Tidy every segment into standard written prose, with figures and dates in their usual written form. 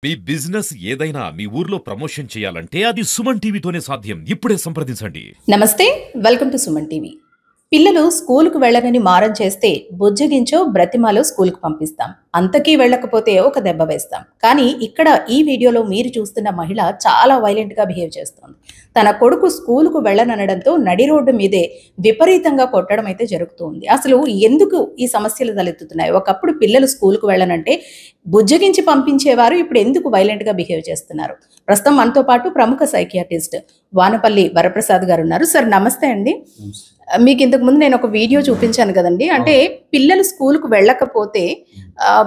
మీ business ఏదైనా మీ ఊర్లో promotion చేయాలంటే అది సుమన్ టీవీతోనే సాధ్యం. ఇప్పుడే సంప్రదించండి. నమస్తే, వెల్కమ్ టు సుమన్ టీవీ. పిల్లలు స్కూలుకు వెళ్ళనని మారం చేస్తే బుజ్జగించో బ్రతిమాలో స్కూలుకు పంపిస్తాం. అంతకీ వెళ్ళకపోతే ఒక దెబ్బ వేస్తాం. కానీ ఇక్కడ ఈ వీడియోలో మీరు చూస్తున్న మహిళ చాలా వైలెంట్గా బిహేవ్ చేస్తోంది. తన కొడుకు స్కూలుకు వెళ్ళననడంతో నడి రోడ్డు మీదే విపరీతంగా కొట్టడం అయితే జరుగుతుంది. అసలు ఎందుకు ఈ సమస్యలు తలెత్తుతున్నాయి? ఒకప్పుడు పిల్లలు స్కూలుకు వెళ్ళనంటే బుజ్జగించి పంపించేవారు, ఇప్పుడు ఎందుకు వైలెంట్గా బిహేవ్ చేస్తున్నారు? ప్రస్తుతం మనతో పాటు ప్రముఖ సైకియాట్రిస్ట్ వానపల్లి వరప్రసాద్ గారు ఉన్నారు. సార్ నమస్తే అండి. మీకు ఇంతకు ముందు నేను ఒక వీడియో చూపించాను కదండి, అంటే పిల్లలు స్కూల్కు వెళ్ళకపోతే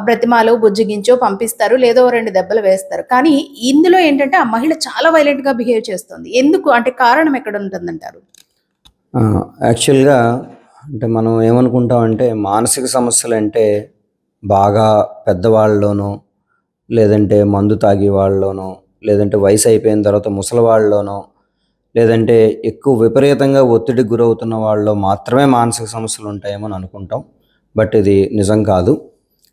బ్రతిమాలో బుజ్జగించో పంపిస్తారు, లేదో రెండు దెబ్బలు వేస్తారు. కానీ ఇందులో ఏంటంటే ఆ మహిళ చాలా వైలెంట్ గా బిహేవ్ చేస్తుంది. ఎందుకు అంటే కారణం ఎక్కడ ఉంటుందంటారు? యాక్చువల్గా అంటే మనం ఏమనుకుంటామంటే మానసిక సమస్యలు అంటే బాగా పెద్దవాళ్ళలోనో, లేదంటే మందు తాగే వాళ్ళలోనో, లేదంటే వయసు అయిపోయిన తర్వాత ముసలి వాళ్ళలోనో, లేదంటే ఎక్కువ విపరీతంగా ఒత్తిడికి గురవుతున్న వాళ్ళలో మాత్రమే మానసిక సమస్యలు ఉంటాయేమో అని అనుకుంటాం. బట్ ఇది నిజం కాదు.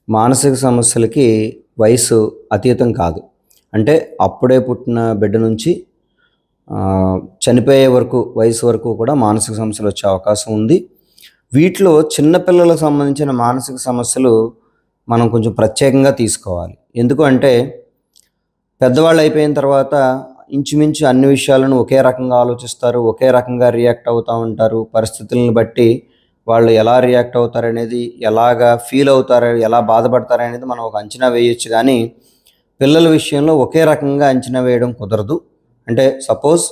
మానసిక సమస్యలకి వయసు అతీతం కాదు. అంటే అప్పుడే పుట్టిన బిడ్డ నుంచి చనిపోయే వరకు వయసు వరకు కూడా మానసిక సమస్యలు వచ్చే అవకాశం ఉంది. వీటిలో చిన్నపిల్లలకు సంబంధించిన మానసిక సమస్యలు మనం కొంచెం ప్రత్యేకంగా తీసుకోవాలి. ఎందుకు అంటే పెద్దవాళ్ళు అయిపోయిన తర్వాత ఇంచుమించు అన్ని విషయాలను ఒకే రకంగా ఆలోచిస్తారు, ఒకే రకంగా రియాక్ట్ అవుతూ ఉంటారు. పరిస్థితులను బట్టి వాళ్ళు ఎలా రియాక్ట్ అవుతారనేది, ఎలాగా ఫీల్ అవుతారు, ఎలా బాధపడతారనేది మనం ఒక అంచనా వేయొచ్చు. కానీ పిల్లల విషయంలో ఒకే రకంగా అంచనా వేయడం కుదరదు. అంటే సపోజ్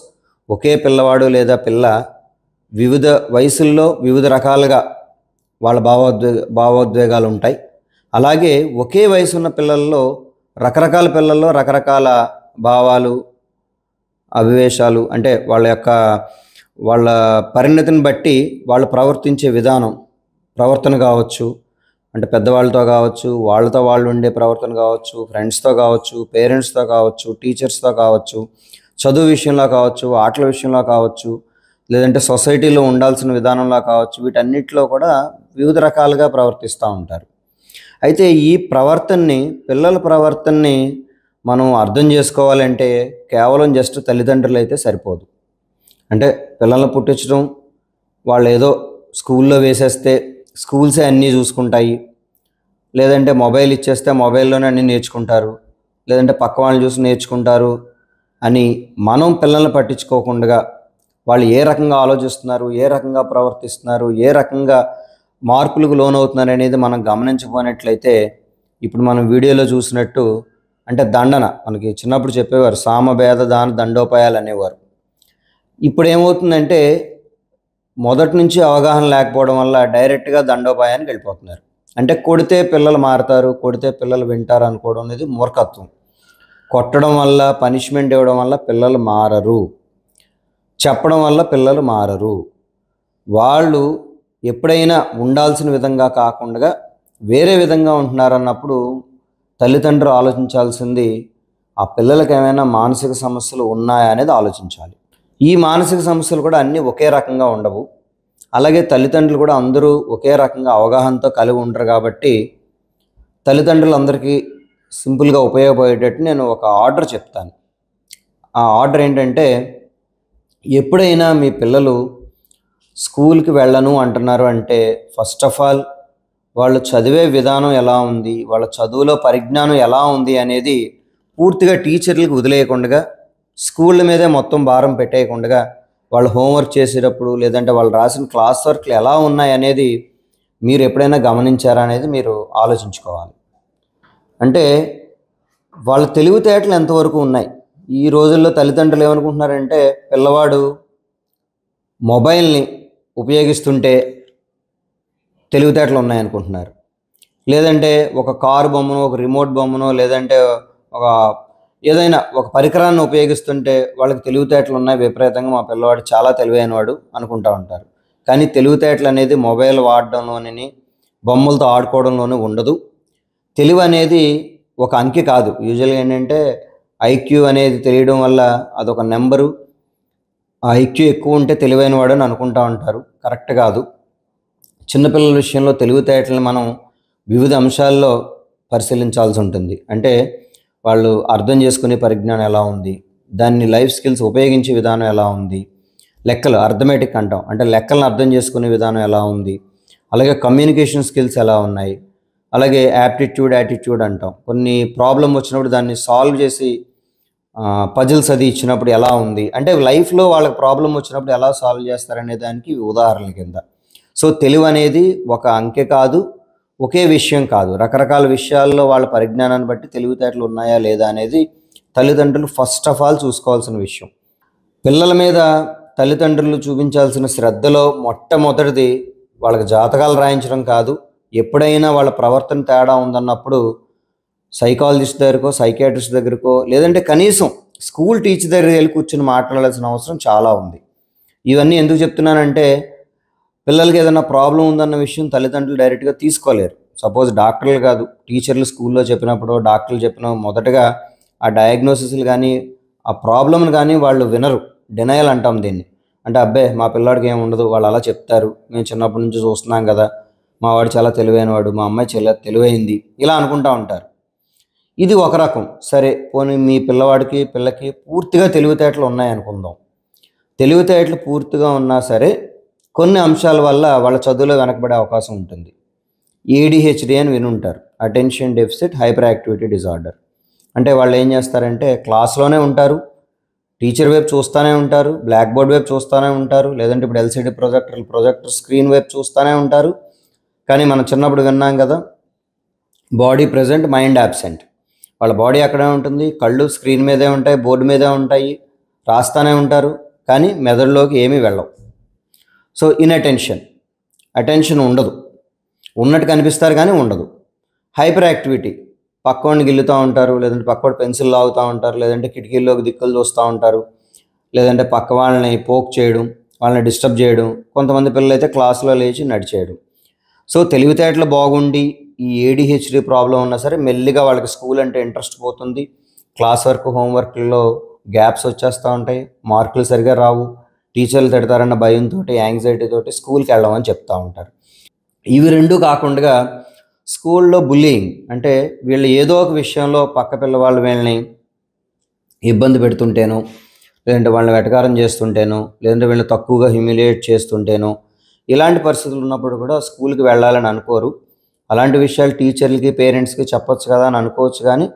ఒకే పిల్లవాడు లేదా పిల్ల వివిధ వయసుల్లో వివిధ రకాలుగా వాళ్ళ భావోద్వేగాలు ఉంటాయి. అలాగే ఒకే వయసు ఉన్న పిల్లల్లో రకరకాల పిల్లల్లో రకరకాల భావాలు, అవివేశాలు, అంటే వాళ్ళ పరిణతిని బట్టి వాళ్ళు ప్రవర్తించే ప్రవర్తన కావచ్చు, అంటే పెద్దవాళ్ళతో కావచ్చు, వాళ్ళతో వాళ్ళు ఉండే ప్రవర్తన కావచ్చు, ఫ్రెండ్స్తో కావచ్చు, పేరెంట్స్తో కావచ్చు, టీచర్స్తో కావచ్చు, చదువు విషయంలో కావచ్చు, ఆటల విషయంలో కావచ్చు, లేదంటే సొసైటీలో ఉండాల్సిన విధానంలో కావచ్చు, వీటన్నిటిలో కూడా వివిధ రకాలుగా ప్రవర్తిస్తూ ఉంటారు. అయితే ఈ పిల్లల ప్రవర్తనని మనం అర్థం చేసుకోవాలంటే కేవలం జస్ట్ తల్లిదండ్రులు అయితే సరిపోదు. అంటే పిల్లల్ని పుట్టించడం, వాళ్ళు ఏదో స్కూల్లో వేసేస్తే స్కూల్సే అన్నీ చూసుకుంటాయి, లేదంటే మొబైల్ ఇచ్చేస్తే మొబైల్లోనే అన్నీ నేర్చుకుంటారు, లేదంటే పక్క వాళ్ళని చూసి నేర్చుకుంటారు అని మనం పిల్లల్ని పట్టించుకోకుండా వాళ్ళు ఏ రకంగా ఆలోచిస్తున్నారు, ఏ రకంగా ప్రవర్తిస్తున్నారు, ఏ రకంగా మార్పులకు లోనవుతున్నారు అనేది మనం గమనించకపోయినట్లయితే ఇప్పుడు మనం వీడియోలో చూసినట్టు అంటే దండన, మనకి చిన్నప్పుడు చెప్పేవారు సామభేద దాన దండోపాయాలు అనేవారు. ఇప్పుడు ఏమవుతుందంటే మొదటి నుంచి అవగాహన లేకపోవడం వల్ల డైరెక్ట్గా దండోపాయానికి వెళ్ళిపోతున్నారు. అంటే కొడితే పిల్లలు మారుతారు, కొడితే పిల్లలు వింటారు అనుకోవడం అనేది మూర్ఖత్వం. కొట్టడం వల్ల, పనిష్మెంట్ ఇవ్వడం వల్ల పిల్లలు మారరు, చెప్పడం వల్ల పిల్లలు మారరు. వాళ్ళు ఎప్పుడైనా ఉండాల్సిన విధంగా కాకుండా వేరే విధంగా ఉంటున్నారన్నప్పుడు తల్లిదండ్రులు ఆలోచించాల్సింది ఆ పిల్లలకి ఏమైనా మానసిక సమస్యలు ఉన్నాయా అనేది ఆలోచించాలి. ఈ మానసిక సమస్యలు కూడా అన్నీ ఒకే రకంగా ఉండవు. అలాగే తల్లిదండ్రులు కూడా అందరూ ఒకే రకంగా అవగాహనతో కలిగి ఉండరు. కాబట్టి తల్లిదండ్రులందరికీ సింపుల్గా ఉపయోగపడేటట్టు నేను ఒక ఆర్డర్ చెప్తాను. ఆ ఆర్డర్ ఏంటంటే, ఎప్పుడైనా మీ పిల్లలు స్కూల్కి వెళ్ళను అంటున్నారు అంటే ఫస్ట్ ఆఫ్ ఆల్ వాళ్ళు చదివే విధానం ఎలా ఉంది, వాళ్ళ చదువులో పరిజ్ఞానం ఎలా ఉంది అనేది పూర్తిగా టీచర్లకు వదిలేయకుండా, స్కూళ్ళ మీదే మొత్తం భారం పెట్టేయకుండా, వాళ్ళు హోంవర్క్ చేసేటప్పుడు లేదంటే వాళ్ళు రాసిన క్లాస్ వర్క్లు ఎలా ఉన్నాయి అనేది మీరు ఎప్పుడైనా గమనించారా అనేది మీరు ఆలోచించుకోవాలి. అంటే వాళ్ళ తెలివితేటలు ఎంతవరకు ఉన్నాయి. ఈ రోజుల్లో తల్లిదండ్రులు ఏమనుకుంటున్నారంటే పిల్లవాడు మొబైల్ని ఉపయోగిస్తుంటే తెలివితేటలు ఉన్నాయనుకుంటున్నారు, లేదంటే ఒక కారు బొమ్మనో, ఒక రిమోట్ బొమ్మనో, లేదంటే ఏదైనా ఒక పరికరాన్ని ఉపయోగిస్తుంటే వాళ్ళకి తెలివితేటలు ఉన్నాయి, విపరీతంగా మా పిల్లవాడు చాలా తెలివైనవాడు అనుకుంటూ ఉంటారు. కానీ తెలివితేటలు అనేది మొబైల్ వాడడంలోని, బొమ్మలతో ఆడుకోవడంలోనే ఉండదు. తెలివి అనేది ఒక అంకె కాదు. యూజువల్గా ఏంటంటే ఐక్యూ అనేది తెలియడం వల్ల అదొక నెంబరు, ఆ ఐక్యూ ఎక్కువ ఉంటే తెలివైనవాడు అని అనుకుంటూ ఉంటారు. కరెక్ట్ కాదు. చిన్నపిల్లల విషయంలో తెలివితేటలను మనం వివిధ అంశాల్లో పరిశీలించాల్సి ఉంటుంది. అంటే వాళ్ళు అర్థం చేసుకునే పరిజ్ఞానం ఎలా ఉంది, దాన్ని లైఫ్ స్కిల్స్ ఉపయోగించే విధానం ఎలా ఉంది, లెక్కలు అర్థమెటిక్ అంటాం, అంటే లెక్కలను అర్థం చేసుకునే విధానం ఎలా ఉంది, అలాగే కమ్యూనికేషన్ స్కిల్స్ ఎలా ఉన్నాయి, అలాగే యాటిట్యూడ్ అంటాం, కొన్ని ప్రాబ్లం వచ్చినప్పుడు దాన్ని సాల్వ్ చేసి పజిల్స్ అది ఇచ్చినప్పుడు ఎలా ఉంది, అంటే లైఫ్లో వాళ్ళకి ప్రాబ్లం వచ్చినప్పుడు ఎలా సాల్వ్ చేస్తారనే దానికి ఉదాహరణల కింద. సో తెలివి అనేది ఒక అంకె కాదు, ఒకే విషయం కాదు, రకరకాల విషయాల్లో వాళ్ళ పరిజ్ఞానాన్ని బట్టి తెలివితేటలు ఉన్నాయా లేదా అనేది తల్లిదండ్రులు ఫస్ట్ ఆఫ్ ఆల్ చూసుకోవాల్సిన విషయం. పిల్లల మీద తల్లిదండ్రులు చూపించాల్సిన శ్రద్ధలో మొట్టమొదటిది వాళ్ళకి జాతకాలు రాయించడం కాదు. ఎప్పుడైనా వాళ్ళ ప్రవర్తన తేడా ఉందన్నప్పుడు సైకాలజిస్ట్ దగ్గరకో, సైకియాట్రిస్ట్ దగ్గరకో, లేదంటే కనీసం స్కూల్ టీచర్ దగ్గరికి వెళ్ళి కూర్చొని మాట్లాడాల్సిన అవసరం చాలా ఉంది. ఇవన్నీ ఎందుకు చెప్తున్నానంటే, పిల్లలకి ఏదైనా ప్రాబ్లం ఉందన్న విషయం తల్లిదండ్రులు డైరెక్ట్గా తీసుకోలేరు. సపోజ్ డాక్టర్లు కాదు, టీచర్లు స్కూల్లో చెప్పినప్పుడు, డాక్టర్లు చెప్పిన మొదటగా ఆ డయాగ్నోసిస్లు కానీ ఆ ప్రాబ్లమ్ని కానీ వాళ్ళు వినరు. డినయల్ అంటాం దీన్ని. అంటే అబ్బాయి మా పిల్లాడికి ఏమి ఉండదు, వాళ్ళు అలా చెప్తారు, మేము చిన్నప్పటి నుంచి చూస్తున్నాం కదా, మా వాడు చాలా తెలివైనవాడు, మా అమ్మాయి చాలా తెలివైంది, ఇలా అనుకుంటూ ఉంటారు. ఇది ఒక రకం. సరే పోనీ మీ పిల్లకి పూర్తిగా తెలివితేటలు ఉన్నాయనుకుందాం. తెలివితేటలు పూర్తిగా ఉన్నా సరే కొన్ని అంశాల వల్ల వాళ్ళ చదువులో వెనకబడే అవకాశం ఉంటుంది. ADHD అని వినుంటారు, attention deficit hyper activity disorder. అంటే వాళ్ళు ఏం చేస్తారంటే క్లాస్లోనే ఉంటారు, టీచర్ వైపు చూస్తూనే ఉంటారు, బ్లాక్ బోర్డ్ వైపు చూస్తూనే ఉంటారు, లేదంటే ఇప్పుడు LCD ప్రొజెక్టర్ స్క్రీన్ వైపు చూస్తూనే ఉంటారు. కానీ మనం చిన్నప్పుడు విన్నాం కదా, బాడీ ప్రెజెంట్ మైండ్ యాబ్సెంట్. వాళ్ళ బాడీ అక్కడే ఉంటుంది, కళ్ళు స్క్రీన్ మీదే ఉంటాయి, బోర్డు మీదే ఉంటాయి, రాస్తూనే ఉంటారు, కానీ మెదడులోకి ఏమీ వెళ్ళవు. సో అటెన్షన్ ఉండదు, ఉన్నట్టు కనిపిస్తారు కానీ ఉండదు. హైపర్ యాక్టివిటీ, పక్కోడిని గిల్లుతూ ఉంటారు, లేదంటే పక్కోడు పెన్సిల్ లాగుతూ ఉంటారు, లేదంటే కిటికీల్లోకి దిక్కులు చూస్తూ ఉంటారు, లేదంటే పక్క వాళ్ళని పోక్ చేయడం, వాళ్ళని డిస్టర్బ్ చేయడం. కొంతమంది పిల్లలు అయితే క్లాసులో లేచి నడిచేయడం. సో తెలివితేటలు బాగుండి ఈ ADHD ప్రాబ్లం ఉన్నా సరే మెల్లిగా వాళ్ళకి స్కూల్ అంటే ఇంట్రెస్ట్ పోతుంది, క్లాస్ వర్క్ హోంవర్క్లో గ్యాప్స్ వచ్చేస్తూ ఉంటాయి, మార్కులు సరిగా రావు, టీచర్లు తిడతారన్న భయంతో, యాంగ్జైటీతో స్కూల్కి వెళ్ళమని చెప్తూ ఉంటారు. ఇవి రెండు కాకుండా స్కూల్లో బుల్లింగ్, అంటే వీళ్ళు ఏదో ఒక విషయంలో పక్క పిల్లవాళ్ళు వీళ్ళని ఇబ్బంది పెడుతుంటేనో, లేదంటే వాళ్ళని వెటకారం చేస్తుంటేనో, లేదంటే వీళ్ళని తక్కువగా హ్యూమిలియేట్ చేస్తుంటేనో, ఇలాంటి పరిస్థితులు ఉన్నప్పుడు కూడా స్కూల్కి వెళ్ళాలని అనుకోరు. అలాంటి విషయాలు టీచర్లకి పేరెంట్స్కి చెప్పొచ్చు కదా అని అనుకోవచ్చు, కానీ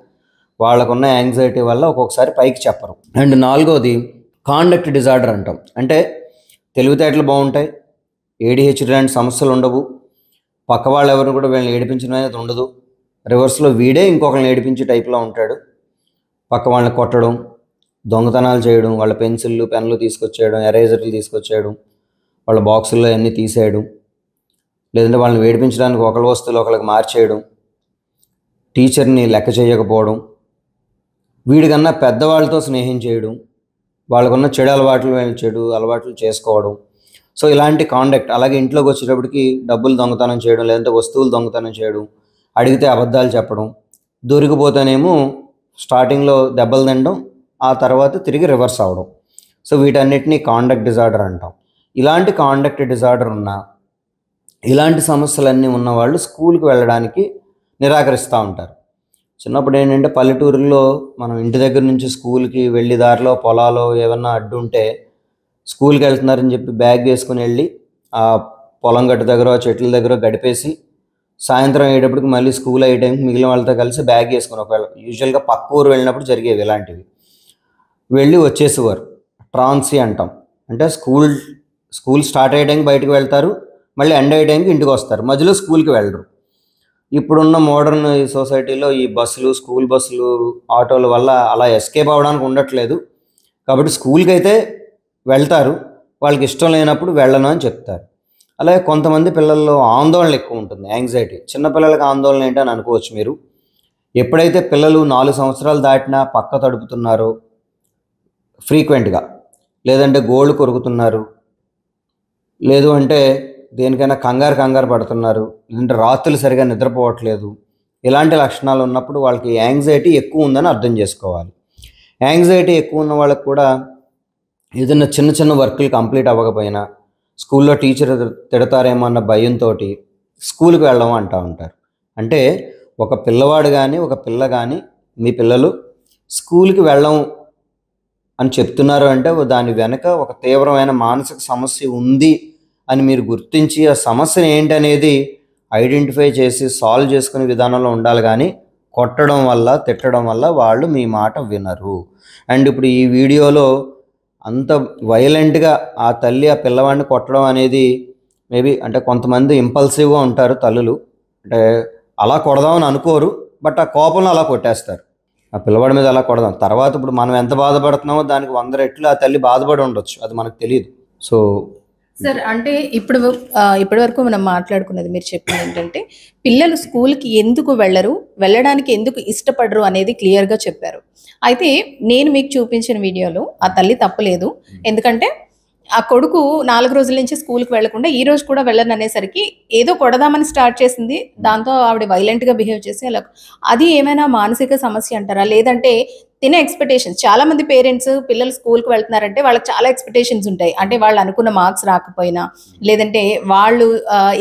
వాళ్ళకున్న యాంగ్జైటీ వల్ల ఒక్కొక్కసారి పైకి చెప్పరు. అండ్ నాలుగోది కాండక్ట్ డిజార్డర్ అంటాం. అంటే తెలివితేటలు బాగుంటాయి, ADHD లాంటి సమస్యలు ఉండవు, పక్క వాళ్ళు ఎవరు కూడా వీళ్ళని ఏడిపించడం అనేది ఉండదు, రివర్స్లో వీడే ఇంకొకరిని ఏడిపించే టైప్లో ఉంటాడు, పక్క వాళ్ళని కొట్టడం, దొంగతనాలు చేయడం, వాళ్ళ పెన్సిళ్ళు పెన్నులు తీసుకొచ్చేయడం, ఎరేజర్లు తీసుకొచ్చేయడం, వాళ్ళ బాక్సుల్లో అన్నీ తీసేయడం, లేదంటే వాళ్ళని ఏడిపించడానికి ఒకళ్ళ వస్తువులు ఒకళ్ళకి మార్చేయడం, టీచర్ని లెక్క చేయకపోవడం, వీడికన్నా పెద్దవాళ్ళతో స్నేహం చేయడం, వాళ్ళకున్న చెడు అలవాట్లు చేసుకోవడం. సో ఇలాంటి కాండక్ట్. అలాగే ఇంట్లోకి వచ్చేటప్పటికి డబ్బులు దొంగతనం చేయడం, లేదంటే వస్తువులు దొంగతనం చేయడం, అడిగితే అబద్ధాలు చెప్పడం, దొరికిపోతేనేమో స్టార్టింగ్లో దెబ్బలు తినడం, ఆ తర్వాత తిరిగి రివర్స్ అవ్వడం. సో వీటన్నిటినీ కాండక్ట్ డిజార్డర్ అంటాం. ఇలాంటి కాండక్ట్ డిజార్డర్ ఉన్న, ఇలాంటి సమస్యలన్నీ ఉన్నవాళ్ళు స్కూల్కి వెళ్ళడానికి నిరాకరిస్తూ ఉంటారు. చిన్నప్పుడు ఏంటంటే పల్లెటూరుల్లో మనం ఇంటి దగ్గర నుంచి స్కూల్కి వెళ్ళి దారిలో పొలాలో ఏమన్నా అడ్డు ఉంటే స్కూల్కి వెళ్తున్నారని చెప్పి బ్యాగ్ వేసుకుని వెళ్ళి ఆ పొలం గట్టు దగ్గర చెట్ల దగ్గర గడిపేసి సాయంత్రం అయ్యేటప్పటికి మళ్ళీ స్కూల్ అయ్యే టైంకి మిగిలిన వాళ్ళతో కలిసి బ్యాగ్ వేసుకుని, ఒకవేళ యూజువల్గా పక్క ఊరు వెళ్ళినప్పుడు జరిగేవి ఇలాంటివి, వెళ్ళి వచ్చేసేవారు. ట్రాన్సీ అంటాం. అంటే స్కూల్ స్టార్ట్ అయ్యే టైంకి బయటకు వెళ్తారు, మళ్ళీ ఎండ్ అయ్యే టైంకి ఇంటికి వస్తారు, మధ్యలో స్కూల్కి వెళ్ళరు. ఇప్పుడున్న మోడర్న్ సొసైటీలో ఈ బస్సులు, స్కూల్ బస్సులు, ఆటోల వల్ల అలా ఎస్కేప్ అవ్వడానికి ఉండట్లేదు. కాబట్టి స్కూల్కి అయితే వెళ్తారు, వాళ్ళకి ఇష్టం లేనప్పుడు వెళ్ళను అని చెప్తారు. అలాగే కొంతమంది పిల్లల్లో ఆందోళన ఎక్కువ ఉంటుంది, యాంగ్జైటీ. చిన్నపిల్లలకి ఆందోళన ఏంటని అనుకోవచ్చు మీరు. ఎప్పుడైతే పిల్లలు 4 సంవత్సరాలు దాటినా పక్క తడుపుతున్నారో ఫ్రీక్వెంట్గా, లేదంటే గోళ్ళు కొరుకుతున్నారు, లేదు అంటే దేనికైనా కంగారు పడుతున్నారు, లేదంటే రాత్రులు సరిగా నిద్రపోవట్లేదు, ఇలాంటి లక్షణాలు ఉన్నప్పుడు వాళ్ళకి యాంగ్జైటీ ఎక్కువ ఉందని అర్థం చేసుకోవాలి. యాంగ్జైటీ ఎక్కువ ఉన్న వాళ్ళకి కూడా ఏదైనా చిన్న వర్కులు కంప్లీట్ అవ్వకపోయినా స్కూల్లో టీచర్ తిడతారేమో అన్న భయంతో స్కూల్కి వెళ్ళడం అంటూ ఉంటారు. అంటే ఒక పిల్లవాడు కానీ ఒక పిల్ల కానీ మీ పిల్లలు స్కూల్కి వెళ్ళం అని చెప్తున్నారు అంటే దాని వెనక ఒక తీవ్రమైన మానసిక సమస్య ఉంది అని మీరు గుర్తించి ఆ సమస్యను ఏంటనేది ఐడెంటిఫై చేసి సాల్వ్ చేసుకునే విధానంలో ఉండాలి. కానీ కొట్టడం వల్ల తిట్టడం వల్ల వాళ్ళు మీ మాట వినరు. అండ్ ఇప్పుడు ఈ వీడియోలో అంత వైలెంట్గా ఆ తల్లి ఆ పిల్లవాడిని కొట్టడం అనేది మేబీ అంటే కొంతమంది ఇంపల్సివ్గా ఉంటారు తల్లులు, అంటే అలా కొడదామని అనుకోరు, బట్ ఆ కోపంలో అలా కొట్టేస్తారు. ఆ పిల్లవాడి మీద అలా కొడదాం, తర్వాత ఇప్పుడు మనం ఎంత బాధపడుతున్నామో దానికి 100 రెట్లు ఆ తల్లి బాధపడి ఉండొచ్చు, అది మనకు తెలియదు. సో సార్ అంటే ఇప్పటి వరకు మనం మాట్లాడుకున్నది మీరు చెప్పింది ఏంటంటే పిల్లలు స్కూల్కి ఎందుకు వెళ్ళరు, వెళ్ళడానికి ఎందుకు ఇష్టపడరు అనేది క్లియర్గా చెప్పారు. అయితే నేను మీకు చూపించిన వీడియోలో ఆ తల్లి తప్పలేదు. ఎందుకంటే ఆ కొడుకు 4 రోజుల నుంచి స్కూల్కి వెళ్లకుండా ఈ రోజు కూడా వెళ్ళను అనేసరికి ఏదో కొడదామని స్టార్ట్ చేసింది. దాంతో ఆవిడ వైలెంట్గా బిహేవ్ చేసి అలా, అది ఏమైనా మానసిక సమస్య అంటారా? లేదంటే తినే ఎక్స్పెక్టేషన్స్, చాలా మంది పేరెంట్స్ పిల్లలు స్కూల్కి వెళ్తున్నారంటే వాళ్ళకి చాలా ఎక్స్పెక్టేషన్స్ ఉంటాయి. అంటే వాళ్ళు అనుకున్న మార్క్స్ రాకపోయినా, లేదంటే వాళ్ళు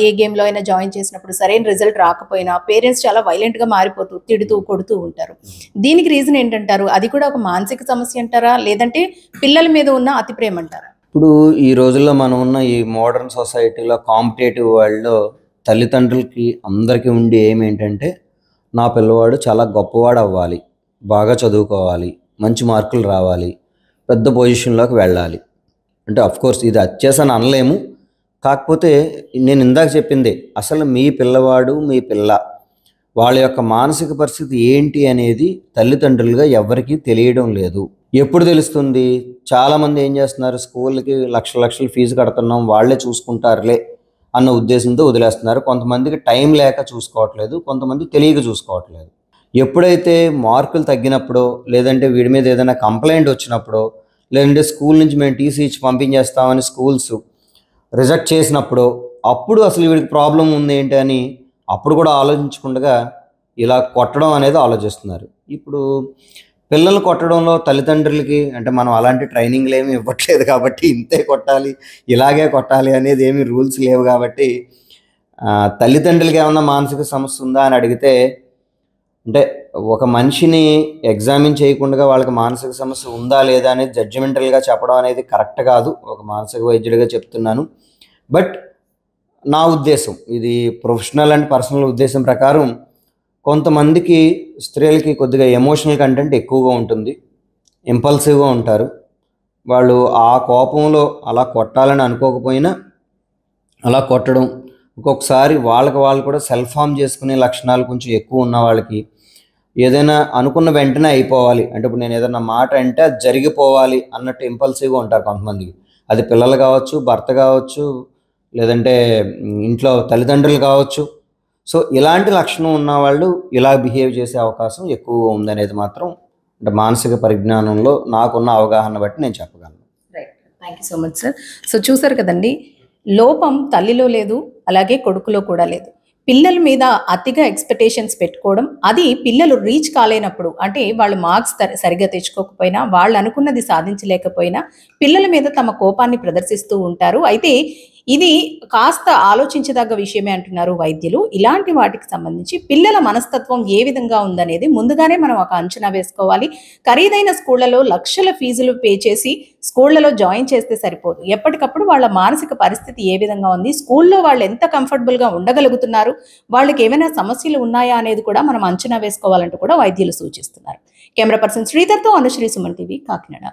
ఏ గేమ్లో అయినా జాయిన్ చేసినప్పుడు సరైన రిజల్ట్ రాకపోయినా పేరెంట్స్ చాలా వైలెంట్గా మారిపోతూ తిడుతూ కొడుతూ ఉంటారు. దీనికి రీజన్ ఏంటంటారు? అది కూడా ఒక మానసిక సమస్య అంటారా, లేదంటే పిల్లల మీద ఉన్న అతి ప్రేమ అంటారా? ఇప్పుడు ఈ రోజుల్లో మనం ఉన్న ఈ మోడర్న్ సొసైటీలో కాంపిటేటివ్ వరల్డ్లో తల్లిదండ్రులకి అందరికీ ఉండే ఏం ఏంటంటే నా పిల్లవాడు చాలా గొప్పవాడు అవ్వాలి, బాగా చదువుకోవాలి, మంచి మార్కులు రావాలి, పెద్ద పొజిషన్లోకి వెళ్ళాలి. అంటే అఫ్కోర్స్ ఇది అత్యాసని అనలేము, కాకపోతే నేను ఇందాక చెప్పింది అసలు మీ పిల్లవాడు మీ పిల్ల వాళ్ళ యొక్క మానసిక పరిస్థితి ఏంటి అనేది తల్లిదండ్రులుగా ఎవరికీ తెలియడం లేదు. ఎప్పుడు తెలుస్తుంది? చాలామంది ఏం చేస్తున్నారు, స్కూల్కి లక్షలు ఫీజు కడుతున్నాం వాళ్ళే చూసుకుంటారులే అన్న ఉద్దేశంతో వదిలేస్తున్నారు. కొంతమందికి టైం లేక చూసుకోవట్లేదు, కొంతమంది తెలియక చూసుకోవట్లేదు. ఎప్పుడైతే మార్కులు తగ్గినప్పుడో, లేదంటే వీడి మీద ఏదైనా కంప్లైంట్ వచ్చినప్పుడో, లేదంటే స్కూల్ నుంచి మేము టీసీ ఇచ్చి పంపించేస్తామని స్కూల్స్ రిజెక్ట్ చేసినప్పుడు, అప్పుడు అసలు వీడికి ప్రాబ్లం ఉంది ఏంటి అని అప్పుడు కూడా ఆలోచించకుండా ఇలా కొట్టడం అనేది ఆలోచిస్తున్నారు. ఇప్పుడు పిల్లలు కొట్టడంలో తల్లిదండ్రులకి అంటే మనం అలాంటి ట్రైనింగ్లు ఏమి ఇవ్వట్లేదు కాబట్టి ఇంతే కొట్టాలి, ఇలాగే కొట్టాలి అనేది ఏమి రూల్స్ లేవు కాబట్టి తల్లిదండ్రులకి ఏమన్నా మానసిక సమస్య ఉందా అని అడిగితే, అంటే ఒక మనిషిని ఎగ్జామిన్ చేయకుండా వాళ్ళకి మానసిక సమస్య ఉందా లేదా అనేది జడ్జిమెంటల్గా చెప్పడం అనేది కరెక్ట్ కాదు. ఒక మానసిక వైద్యుడిగా చెప్తున్నాను. బట్ నా ఉద్దేశం, ఇది ప్రొఫెషనల్ అండ్ పర్సనల్ ఉద్దేశం ప్రకారం, కొంతమందికి స్త్రీలకి కొద్దిగా ఎమోషనల్ కంటెంట్ ఎక్కువగా ఉంటుంది, ఇంపల్సివ్గా ఉంటారు. వాళ్ళు ఆ కోపంలో అలా కొట్టాలని అనుకోకపోయినా అలా కొట్టడం, ఒక్కొక్కసారి వాళ్ళకి వాళ్ళు కూడా సెల్ఫ్ హార్మ్ చేసుకునే లక్షణాలు కొంచెం ఎక్కువ ఉన్న వాళ్ళకి ఏదైనా అనుకున్న వెంటనే అయిపోవాలి, అంటే ఇప్పుడు నేను ఏదైనా మాట అంటే అది జరిగిపోవాలి అన్నట్టు ఇంపల్సివ్గా ఉంటారు కొంతమందికి. అది పిల్లలు కావచ్చు, భర్త కావచ్చు, లేదంటే ఇంట్లో తల్లిదండ్రులు కావచ్చు. సో ఇలాంటి లక్షణం ఉన్నవాళ్ళు ఇలా బిహేవ్ చేసే అవకాశం ఎక్కువగా ఉందనేది మాత్రం అంటే మానసిక పరిజ్ఞానంలో నాకున్న అవగాహన బట్టి నేను చెప్పగలను. Right, thank you so much sir. So చూసారు కదండి, లోపం తల్లిలో లేదు, అలాగే కొడుకులో కూడా లేదు. పిల్లల మీద అతిగా ఎక్స్పెక్టేషన్స్ పెట్టుకోవడం, అది పిల్లలు రీచ్ కాలేనప్పుడు, అంటే వాళ్ళు మార్క్స్ సరిగ్గా తెచ్చుకోకపోయినా, వాళ్ళు అనుకున్నది సాధించలేకపోయినా పిల్లల మీద తమ కోపాన్ని ప్రదర్శిస్తూ ఉంటారు. అయితే ఇది కాస్త ఆలోచించదగ్గ విషయమే అంటున్నారు వైద్యులు. ఇలాంటి వాటికి సంబంధించి పిల్లల మనస్తత్వం ఏ విధంగా ఉందనేది ముందుగానే మనం ఒక అంచనా వేసుకోవాలి. ఖరీదైన స్కూళ్లలో లక్షల ఫీజులు పే చేసి స్కూళ్లలో జాయిన్ చేస్తే సరిపోదు. ఎప్పటికప్పుడు వాళ్ళ మానసిక పరిస్థితి ఏ విధంగా ఉంది, స్కూల్లో వాళ్ళు ఎంత కంఫర్టబుల్గా ఉండగలుగుతున్నారు, వాళ్ళకి ఏమైనా సమస్యలు ఉన్నాయా అనేది కూడా మనం అంచనా వేసుకోవాలంటూ కూడా వైద్యులు సూచిస్తున్నారు. కెమెరా పర్సన్ శ్రీధర్తో అనుశ్రీ, సుమన్ టీవీ, కాకినాడ.